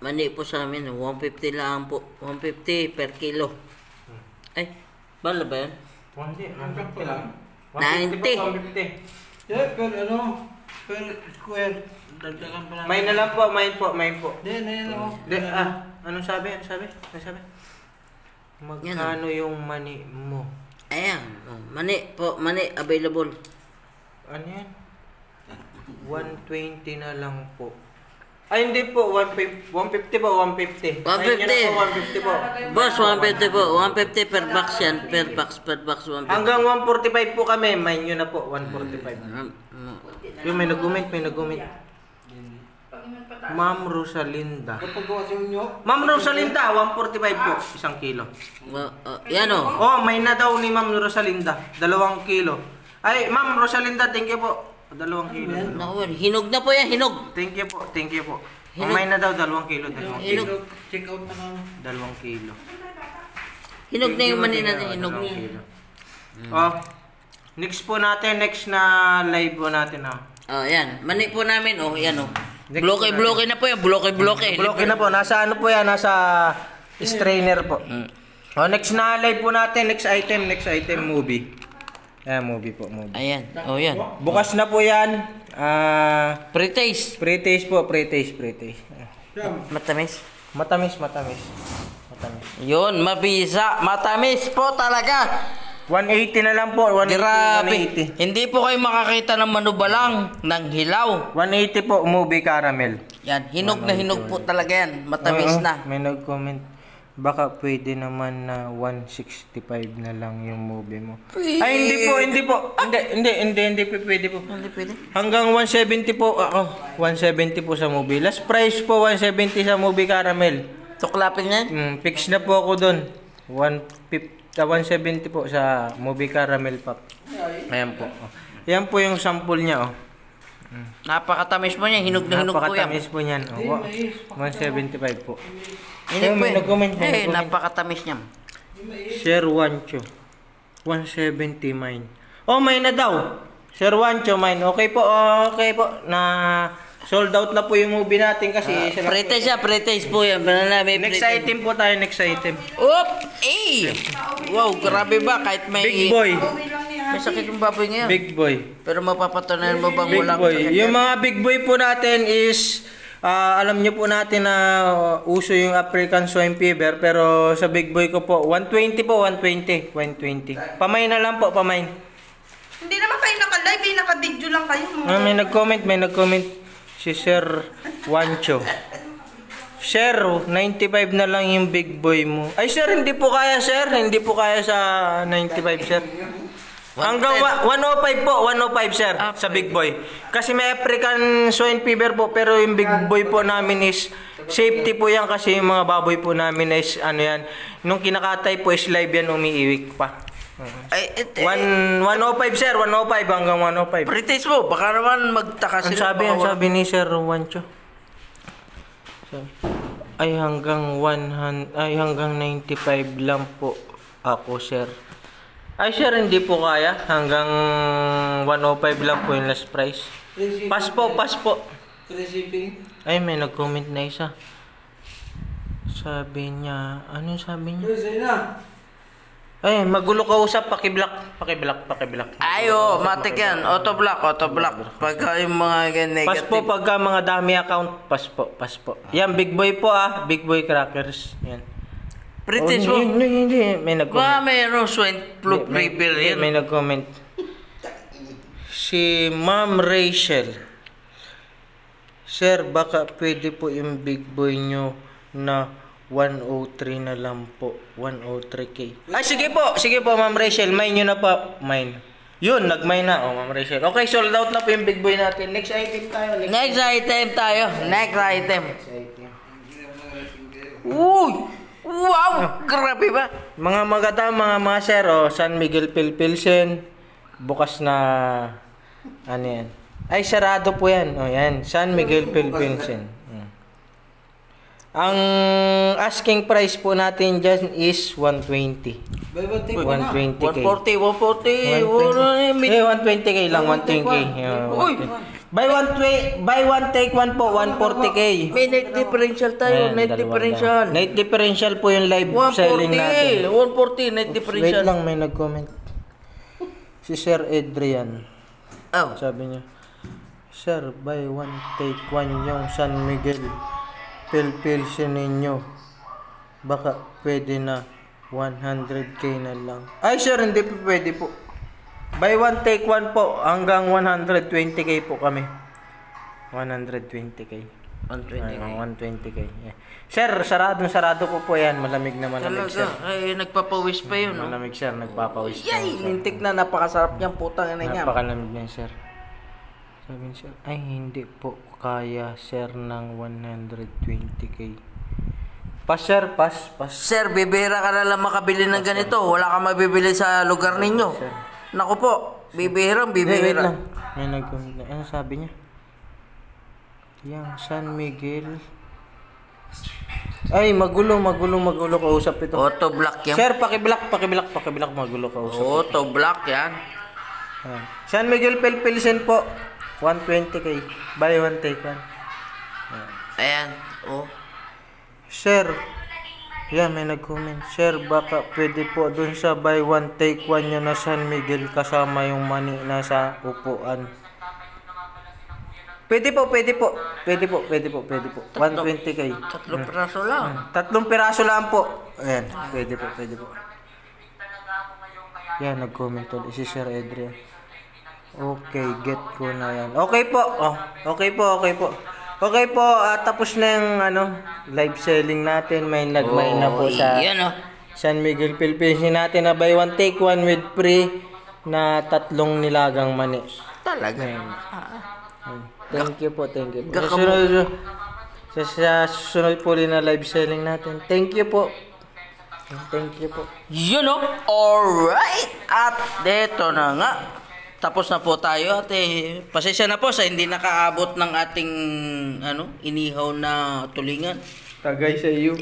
mani po sa amin, 150 lang po. 150 per kilo. Ay, bala ba yan? 150 lang. 90. 150. Yeah, per ano? Per square. Dagdagan pa lang. May na lang po, may po. Anong sabi? Magkano yung mani mo? Ayan, mani po, mani available. Ano yan? 120 na lang po. Ay, hindi po. 150 po. 150. 150 po. Boss, 150 po. 150 per box yan. Per box, 150. Hanggang 145 po kami. May nyo na po. 145. Yung may nag-comment. Ma'am Rosalinda. Ma'am Rosalinda, 145 po. 1 kilo. Yan o. Oh, may na daw ni Ma'am Rosalinda. 2 kilo. Ay, Ma'am Rosalinda, thank you po. 2 kilo. Naku, hinog na po yan, hinog. Thank you po. May na daw 2 kilo. 2 kilo. Check out na lang. 2 kilo. Hinog na yung mani natin, hinog. 2 kilo. Oh, next po natin, next na live po natin. Oh, yan. Mani po namin, oh, yan oh. Bloke na po yan, bloke. Bloke na po, nasa ano po yan, nasa strainer po. Oh, next na live po natin, next item, movie. Ayan, movie. Ayan, oh yan. Bukas na po yan. Pre-taste. Pre-taste po. Matamis. Yun, mabisa. Matamis po talaga. 180 na lang po. 180, Grabe. 180. Hindi po kayo makakita ng manubalang, ng hilaw. 180 po, movie caramel. Yan, hinog na hinog po talaga yan. Matamis na. May nag-comment. Baka pwede naman na 165 na lang yung movie mo. Ay, hindi po. Hindi pwede po. Hindi pwede. Hanggang 170 po ako. 170 po sa movie. Last price po, 170 sa movie caramel. Tuklapin yan? Fix na po ako doon. 170 po sa movie caramel pop. Ayan po. Yan po yung sample niya. Napakatamis po niya. Hinog na hinog po yan. Napakatamis po niyan. 175 po. Hindi po yan. napakatamis niya. Sir Wancho. 170 mine. Oh, mine na daw. Sir Wancho, mine. Okay po. Na sold out na po yung movie natin kasi. Pre-taste po yan. Next item po tayo. Oop! Wow, grabe ba? Kahit may... Big boy. May sakit yung baboy ngayon. Big boy. Pero mapapatunayan mo bang Big walang boy. sakit? Yung mga big boy po natin is... alam niyo po natin na uso yung African swine fever, pero sa big boy ko po 120 po, 120. Pamain na lang po, pamain. Hindi naman kayo naka-live, naka-video lang kayo. May nag-comment si Sir Wancho. Sir, 95 na lang yung big boy mo. Ay sir, hindi po kaya sa 95 sir. Hanggang 105 po, 105 sir, sa big boy. Kasi may African swine fever po, pero yung big boy po namin is safety po yan kasi yung mga baboy po namin is ano yan. Nung kinakatay po is live yan, umiiwik pa. 105 sir, 105 hanggang 105. Pre-taste mo, baka naman magtaka sila. Ang sabi ni Sir Wancho. Ay hanggang 95 lang po ako sir. Ay sir, hindi po kaya. Hanggang 105 lang po yung last price. Pass po. Free shipping. Ay, may nag-comment na isa. Sabi niya, anong sabi niya? Sa'yo na. Ay, magulo ka usap, pakiblock. Ayo, matik yan. Auto-block. Pagka yung mga negative. Pass po pagka mga dami account. Pass po. Yan, big boy po Big boy crackers. Yan. Pre-taste mo. Hindi. May nag-comment. Baka mayroong swine flu fever yan. May nag-comment. Si Ma'am Rachel. Sir, baka pwede po yung big boy nyo na 103 na lang po. 103K. Ay, sige po, Ma'am Rachel. Mine nyo na po. Mine. Yun, nag-mine na. Ma'am Rachel. Okay, sold out na po yung big boy natin. Next item tayo. Next item. Uy! Wow! Grabe ba? Mga maganda, mga sir, San Miguel Pilsen. Bukas na, ano yan? Ay, sarado po yan. Yan, San Miguel Pilsen. Ang asking price po natin dyan is 120. Buy one take one na. 120k. 140, 140. 120k lang, 110k. Uy! Buy one take one po, 140k. May net differential tayo, net differential. Net differential po yung live selling natin. 140, net differential. Wait lang, may nag-comment. Si Sir Adrian. Oh. Sabi niya, Sir, buy one take one yung San Miguel. Pilpilsin ninyo. Baka pwede na 100k na lang. Ay sir, hindi po pwede po. Buy one take one po. Hanggang 120k po kami. 120k. 120. 120k. Yeah. Sir, sarado po yan. Malamig na malamig sir. Talaga, ay nagpapawis pa yun, no? Malamig sir, nagpapawis pa. Yay! Lintik na, napakasarap niyang putang ina niya. Napakalamig niya sir. Sabi niya sir, ay hindi po kaya sir ng 120k. Pas sir, pas. Sir, bibihira ka na lang makabili ng ganito. Wala kang mabibili sa lugar ninyo. Naku po, bibihira. Wait lang. May nag-comment na. Ano sabi niya? Yang San Miguel. Ay, magulo kausap ito. Auto block yan. Sir, pakiblock, magulo kausap. Auto block yan. San Miguel Pilpilsin po. 120k. Buy one take one. Ayan. Oh. Sir, may nag-comment. Sir, baka pwede po dun sa buy one take one nyo na San Miguel kasama yung money na sa upuan. Pwede po. 120k. Tatlong piraso lang. Tatlong piraso lang po. Ayan, pwede po. Yan, nag-comment ulit si Sir Adrian. Okay, get ko na yan. Okay po. Okay po, tapos na yung live selling natin. May nagmay na po sa San Miguel Pilpilsin natin na buy one take one with free na 3 nilagang mani. Talaga. Thank you po. Sa susunod po rin na live selling natin. Thank you po. Alright. At dito na nga. Tapos na po tayo at pasensya na po sa hindi nakaabot ng ating inihaw na tulingan. Tagay sa iyo.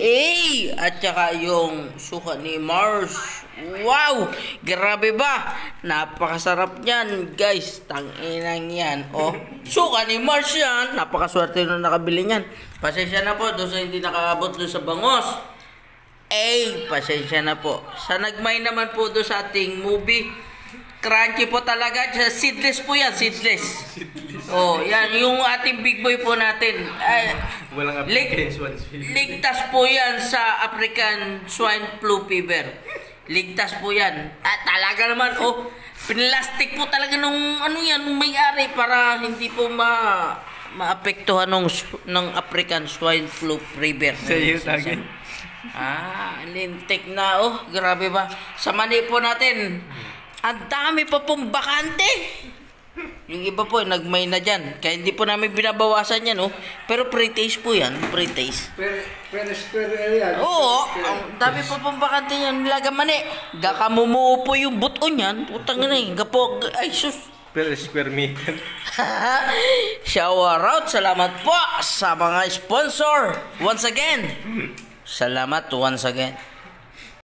At saka yung suka ni Mars. Wow! Grabe ba? Napakasarap niyan, guys. Tanginang yan. Suka ni Mars yan. Napakaswerte nung nakabili niyan. Pasensya na po doon sa hindi nakaabot doon sa bangos. Pasensya na po. Sa nagmay naman po doon sa ating movie. Crunchy po talaga. Seedless po yan, seedless. Yan. Yung ating big boy po natin. Walang African swine fever. Ligtas po yan sa African swine flu fever. Ligtas po yan. At talaga naman, plastic po talaga nung nung may-ari para hindi po maapektuhan ng African swine flu fever. Sa iyo, tagay. Lintik na, grabe ba? Sa mani po natin, ang dami pa pong bakante. Yung iba po, nagmay na dyan. Kaya hindi po namin binabawasan yan, Pero pre-taste po yan, pre-taste. Per square area. Ang dami pa pong bakante yan. Nilagang mani. Gakamumuo po yung buton yan. Putang na ay sus. Per square meter. Shower out. Salamat po sa mga sponsor. Once again. Salamat once again.